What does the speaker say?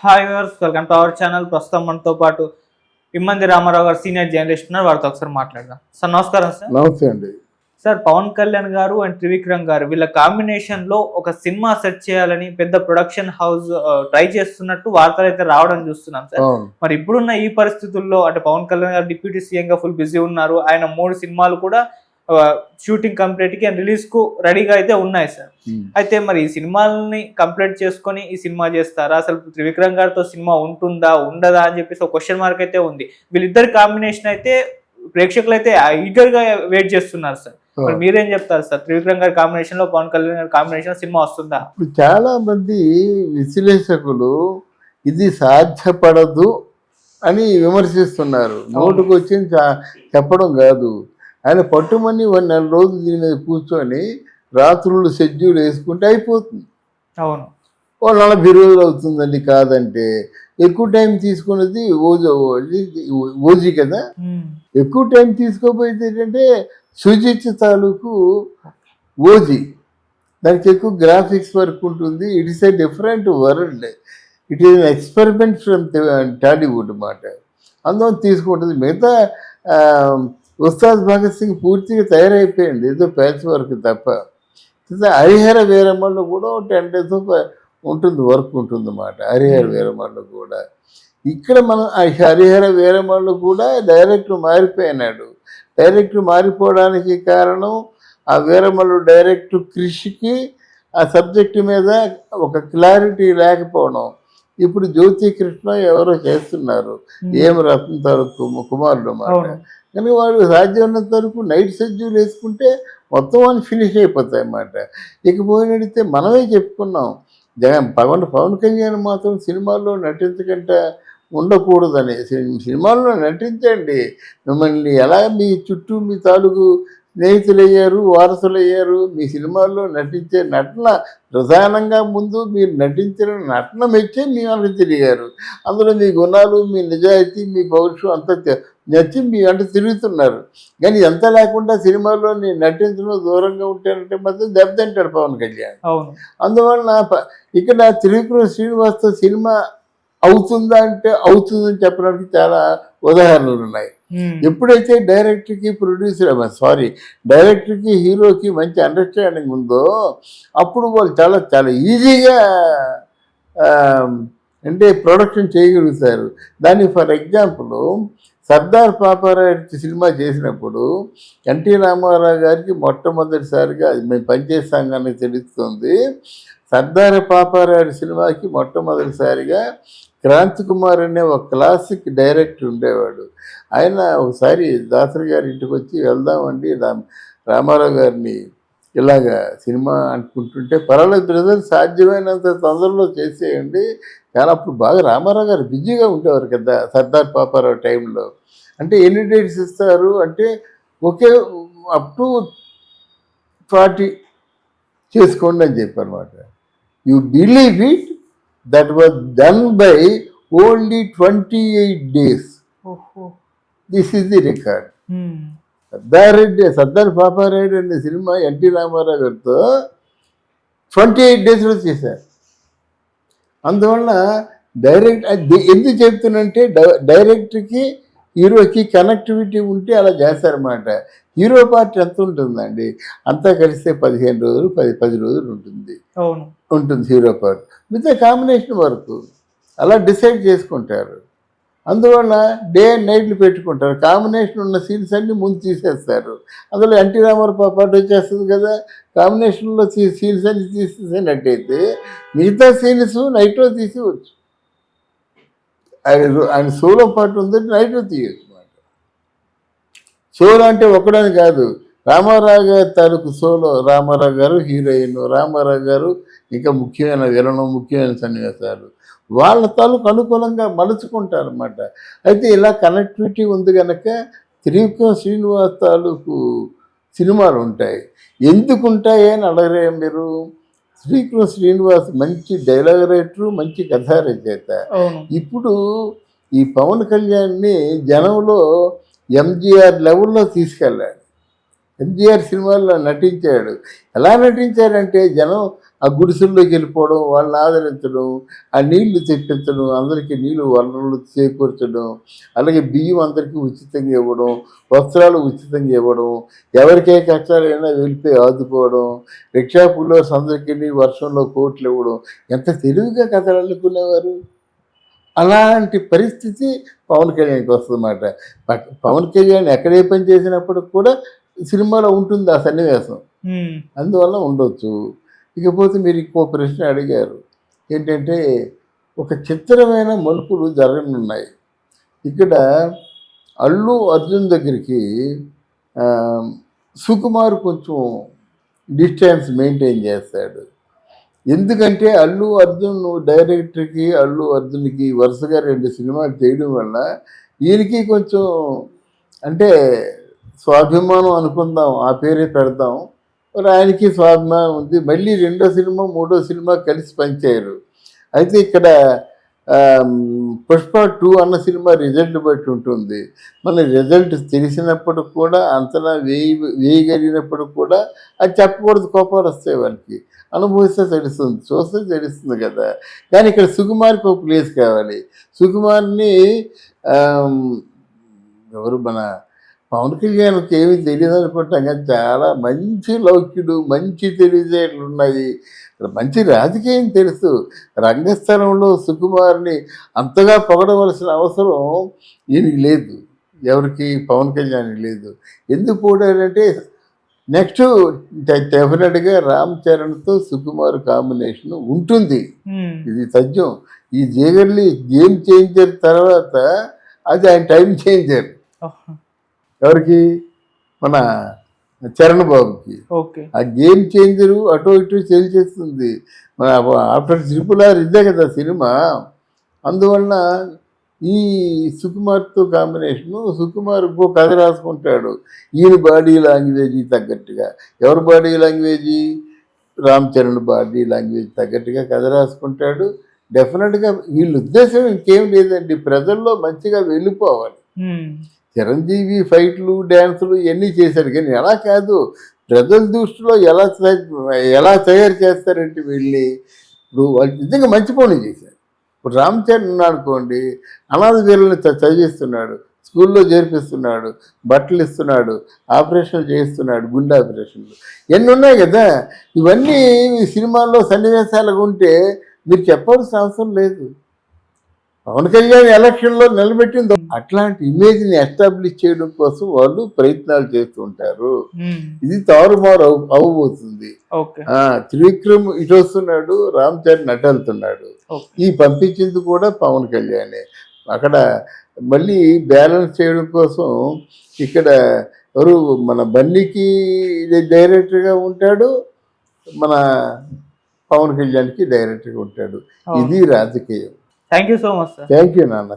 Hi viewers, welcome to our channel. ప్రస్తుతం మనతో పాటు ఇమ్మంది రామారావు గారు సీనియర్ జర్నలిస్ట్ ఉన్నారు. వారితో ఒకసారి మాట్లాడదాం. సార్ నమస్కారం. సార్ నమస్తే అండి. సార్, పవన్ కళ్యాణ్ గారు అండ్ త్రివిక్రమ్ గారు వీళ్ళ కాంబినేషన్ లో ఒక సినిమా సెట్ చేయాలని పెద్ద ప్రొడక్షన్ హౌస్ ట్రై చేస్తున్నట్టు వార్తలు అయితే రావడం చూస్తున్నాం సార్. మరి ఇప్పుడున్న ఈ పరిస్థితుల్లో అంటే పవన్ కళ్యాణ్ గారు డిప్యూటీ సీఎం గా ఫుల్ బిజీ ఉన్నారు. ఆయన 3 సినిమాలు కూడా షూటింగ్ కంప్లీట్ కి అండ్ రిలీజ్ కు రెడీగా అయితే ఉన్నాయి సార్. అయితే మరి ఈ సినిమాలని కంప్లీట్ చేసుకొని ఈ సినిమా చేస్తారా, అసలు త్రివిక్రమ్ గారితో సినిమా ఉంటుందా ఉండదా అని చెప్పేసి ఒక క్వశ్చన్ మార్క్ అయితే ఉంది. వీళ్ళిద్దరి కాంబినేషన్ అయితే ప్రేక్షకులు అయితే ఈగర్ గా వెయిట్ చేస్తున్నారు సార్. మరి మీరేం చెప్తారు సార్, త్రివిక్రమ్ గారి కాంబినేషన్ లో పవన్ కళ్యాణ్ గారి కాంబినేషన్ సినిమా వస్తుందా? ఇప్పుడు చాలా మంది విశ్లేషకులు ఇది సాధ్యపడదు అని విమర్శిస్తున్నారు. నోటుకు వచ్చి చెప్పడం కాదు, ఆయన పట్టుమని 1 నెల రోజులు దీని మీద కూర్చొని రాత్రులు షెడ్యూల్ వేసుకుంటే అయిపోతుంది. అవును, 40 రోజులు అవుతుందండి. కాదంటే ఎక్కువ టైం తీసుకున్నది ఓజీ కదా. ఎక్కువ టైం తీసుకోపోయేది ఏంటంటే సుజిత్ తాలూకు ఓజీ. దానికి ఎక్కువ గ్రాఫిక్స్ వర్క్ ఉంటుంది. It is a different world. It is an experiment from Tollywood అన్నమాట. అందువల్ల తీసుకుంటుంది. మిగతా ఉస్తాద్ భగత్ సింగ్ పూర్తిగా తయారైపోయింది, ఏదో ప్యాచ్ వర్క్ తప్ప. హరిహర వీరమ్మలో కూడా 10 days ఉంటుంది, వర్క్ ఉంటుంది అన్నమాట. హరిహర వీరమ్మలో కూడా ఇక్కడ మనం హరిహర వీరమ్మలో కూడా డైరెక్టర్ మారిపోయినాడు. డైరెక్టర్ మారిపోవడానికి కారణం ఆ వీరమ్మలు డైరెక్టర్ కృషికి ఆ సబ్జెక్టు మీద ఒక క్లారిటీ లేకపోవడం. ఇప్పుడు జ్యోతి కృష్ణ ఎవరో చేస్తున్నారు, ఏం రత్న తరకు కుమారుడు మాట. కానీ వాడు సాధ్యమైనంత వరకు నైట్ షెడ్యూల్ వేసుకుంటే మొత్తం అని ఫినిష్ అయిపోతాయి అన్నమాట. ఇకపోయినడితే మనమే చెప్పుకున్నాం, పవన్ కళ్యాణ్ మాత్రం సినిమాల్లో నటించకుండా ఉండకూడదని. సినిమాల్లో నటించండి, మిమ్మల్ని ఎలా మీ చుట్టూ మీ తాలూకు స్నేహితులయ్యారు, వారసులయ్యారు. మీ సినిమాల్లో నటించే నటన ప్రధానంగా ముందు మీరు నటించిన నటన మెచ్చే మీ వెనక తిరిగారు. అందులో మీ గుణాలు, మీ నిజాయితీ, మీ పౌరుషం అంతా నచ్చి మీ వెంట తిరుగుతున్నారు. కానీ ఎంత లేకుండా సినిమాలో నేను నటించడం దూరంగా ఉంటానంటే మాత్రం దెబ్బతింటాడు పవన్ కళ్యాణ్. అందువలన ఇక్కడ త్రివిక్రమ్ శ్రీనివాస్తో సినిమా అవుతుందా అంటే అవుతుందని చెప్పడానికి చాలా ఉదాహరణలు ఉన్నాయి. ఎప్పుడైతే డైరెక్టర్కి హీరోకి మంచి అండర్స్టాండింగ్ ఉందో అప్పుడు వాళ్ళు చాలా చాలా ఈజీగా అంటే ప్రొడక్షన్ చేయగలుగుతారు. దానికి for example Sardar Paparayudu cinema చేసినప్పుడు ఎన్టీ రామారావు గారికి మొట్టమొదటిసారిగా మేము పనిచేస్తానికి తెలుస్తుంది. సర్దార్ పాపారాయుడు సినిమాకి మొట్టమొదటిసారిగా క్రాంతి కుమార్ అనే ఒక క్లాసిక్ డైరెక్టర్ ఉండేవాడు. ఆయన ఒకసారి దాసరి గారి ఇంటికి వచ్చి వెళ్దామండి రామారావు గారిని ఇలాగా సినిమా అనుకుంటుంటే, పర్వాలేదు బ్రదర్, సాధ్యమైనంత తొందరలో చేసేయండి. కానీ అప్పుడు బాగా రామారావు గారు బిజీగా ఉండేవారు కదా సర్దార్ పాపారావు టైంలో. అంటే ఎన్ని డేట్స్ ఇస్తారు అంటే ఒకే అప్ టు 40 చేసుకోండి అని చెప్పారన్నమాట. You believe it, that was done by only 28 days. This is the record. Sardar Paparayudu అనే సినిమా ఎన్టీ రామారావు గారితో 28 daysలో చేశారు. అందువల్ల ఎందుకు చెప్తున్నంటే డైరెక్టర్కి హీరోకి కనెక్టివిటీ ఉంటే అలా చేస్తారన్నమాట. హీరో పార్ట్ ఎంత ఉంటుందండి, అంతా కలిస్తే 15 రోజులు 10 రోజులు ఉంటుంది హీరో పార్ట్. విత్ కాంబినేషన్ వరకు అలా డిసైడ్ చేసుకుంటారు. అందువల్ల డే అండ్ నైట్లు పెట్టుకుంటారు. కాంబినేషన్ ఉన్న సీన్స్ అన్నీ ముందు తీసేస్తారు. అందులో ఎన్టీ రామారావు పాట వచ్చేస్తుంది కదా. కాంబినేషన్లో సీన్స్ అన్ని తీసేసినట్టయితే మిగతా సీన్స్ నైట్లో తీసేవచ్చు. ఆయన సోలో పాట ఉందంటే నైట్లో తీయచ్చు అన్నమాట. సోలో అంటే ఒకడని కాదు, రామారావు గారి తాలూకు సోలో, రామారావు గారు హీరోయిన్, రామారావు గారు ఇంకా ముఖ్యమైన విలనం, ముఖ్యమైన సన్నివేశాలు వాళ్ళ తాలూకు అనుకూలంగా మలుచుకుంటారు అన్నమాట. అయితే ఇలా కనెక్టివిటీ ఉంది కనుక త్రివిక్రమ్ శ్రీనివాస్ తాలూకు సినిమాలు ఉంటాయి. ఎందుకు ఉంటాయి అని అడగరే మీరు. త్రివిక్రమ్ శ్రీనివాస్ మంచి డైలాగ్ రైటరు, మంచి కథా రచయిత. ఇప్పుడు ఈ పవన్ కళ్యాణ్ని జనంలో ఎంజీఆర్ లెవెల్లో తీసుకెళ్ళాడు. ఎంజీఆర్ సినిమాల్లో నటించాడు. ఎలా నటించాడంటే జనం ఆ గుడిసెల్లోకి వెళ్ళిపోవడం, వాళ్ళని ఆదరించడం, ఆ నీళ్లు తెప్పించడం, అందరికీ నీళ్లు వనరులు చేకూర్చడం, అలాగే బియ్యం అందరికీ ఉచితంగా ఇవ్వడం, వస్త్రాలు ఉచితంగా ఇవ్వడం, ఎవరికే కష్టాలైనా వెళ్ళిపోయి ఆదుకోవడం, రిక్షా పుల్లోస్ అందరికీ వర్షంలో కోట్లు ఇవ్వడం, ఎంత తెలివిగా కథలు అల్లుకునేవారు. అలాంటి పరిస్థితి పవన్ కళ్యాణ్కి వస్తుందన్నమాట. పవన్ కళ్యాణ్ ఎక్కడే పని చేసినప్పుడు కూడా సినిమాలో ఉంటుంది ఆ సన్నివేశం, అందువల్ల ఉండొచ్చు. ఇకపోతే మీరు ఇంకో ప్రశ్న అడిగారు ఏంటంటే, ఒక చిత్రమైన మలుపులు జరగనున్నాయి. ఇక్కడ అల్లు అర్జున్ దగ్గరికి సుకుమార్ కొంచెం డిస్టెన్స్ మెయింటైన్ చేస్తాడు. ఎందుకంటే అల్లు అర్జున్ డైరెక్టర్కి అల్లు అర్జున్కి వరుసగా 2 సినిమాలు చేయడం వల్ల ఈయనకి కొంచెం అంటే స్వాభిమానం అనుకుందాం, ఆ పేరే పెడదాం. మరి ఆయనకి స్వాభిమానం ఉంది. మళ్ళీ 2వ సినిమా 3వ సినిమా కలిసి పనిచేయరు. అయితే ఇక్కడ పుష్ప 2 అన్న సినిమా రిజల్ట్ బట్టి ఉంటుంది. మన రిజల్ట్ తెలిసినప్పుడు కూడా, అంచనా వేయగలిగినప్పుడు కూడా అది చెప్పకూడదు, కోపాలు వస్తాయి వాళ్ళకి. అనుభవిస్తే తెలుస్తుంది, చూస్తే తెలుస్తుంది కదా. కానీ ఇక్కడ సుకుమార్కి ఒక ప్లేస్ కావాలి. సుకుమార్ని ఎవరు మన పవన్ కళ్యాణ్కి ఏమీ తెలియదు అనుకుంటాం, కానీ చాలా మంచి లౌక్యుడు, మంచి తెలివితేటలు ఉన్నాయి, మంచి రాజకీయం తెలుసు. రంగస్థలంలో సుకుమార్ని అంతగా పొగడవలసిన అవసరం ఈయనకి లేదు, ఎవరికి పవన్ కళ్యాణ్కి లేదు. ఎందుకు పోడారంటే నెక్స్ట్ డెఫినెట్గా రామ్ చరణ్తో సుకుమార్ కాంబినేషన్ ఉంటుంది, ఇది సత్యం. ఈ జీగర్లీ గేమ్ చేంజర్ తర్వాత అది ఆయన టైం చేంజర్. ఎవరికి? మన చరణ్ బాబుకి. ఆ గేమ్ చేంజరు అటు ఇటు సేల్ చేస్తుంది. మన ఆఫ్టర్ RRR ఇదే కదా సినిమా. అందువలన ఈ సుకుమార్తో కాంబినేషను, సుకుమార్ ఇంకో కథ రాసుకుంటాడు ఈయన బాడీ లాంగ్వేజీ తగ్గట్టుగా. ఎవరి body లాంగ్వేజీ? Ram Charan body language తగ్గట్టుగా కథ రాసుకుంటాడు. డెఫినెట్గా వీళ్ళ ఉద్దేశం ఇంకేం లేదండి, ప్రజల్లో మంచిగా వెళ్ళిపోవాలి. చిరంజీవి ఫైట్లు, డ్యాన్సులు ఇవన్నీ చేశారు, కానీ ఎలా కాదు, ప్రజల దృష్టిలో ఎలా తయారు చేస్తారంటే వెళ్ళి ఇప్పుడు వాళ్ళు నిజంగా మంచి పనులు చేశారు. ఇప్పుడు రామ్ చరణ్ ఉన్నాడు అనుకోండి, అనాథ వీళ్ళని చదివిస్తున్నాడు, స్కూల్లో చేర్పిస్తున్నాడు, బట్టలు ఇస్తున్నాడు, ఆపరేషన్లు చేయిస్తున్నాడు, గుండె ఆపరేషన్లు, ఇవన్నీ ఉన్నాయి కదా. ఇవన్నీ సినిమాల్లో సన్నివేశాలుగా ఉంటే మీరు చెప్పాల్సిన అవసరం లేదు. పవన్ కళ్యాణ్ ఎలక్షన్లో నిలబెట్టింది అట్లాంటి ఇమేజ్ని ఎస్టాబ్లిష్ చేయడం కోసం వాళ్ళు ప్రయత్నాలు చేస్తూ ఉంటారు. ఇది తారుమారు అవ్వబోతుంది. త్రివిక్రమ్ ఇటు వస్తున్నాడు, రామ్ చరణ్ అటు వెళ్తున్నాడు. ఈ పంపించింది కూడా పవన్ కళ్యాణే. అక్కడ మళ్ళీ బ్యాలెన్స్ చేయడం కోసం ఇక్కడ ఎవరు మన బన్నీకి డైరెక్టర్గా ఉంటాడు, మన పవన్ కళ్యాణ్కి డైరెక్టర్గా ఉంటాడు. ఇది రాజకీయం. Thank you so much sir. Thank you నాన్న.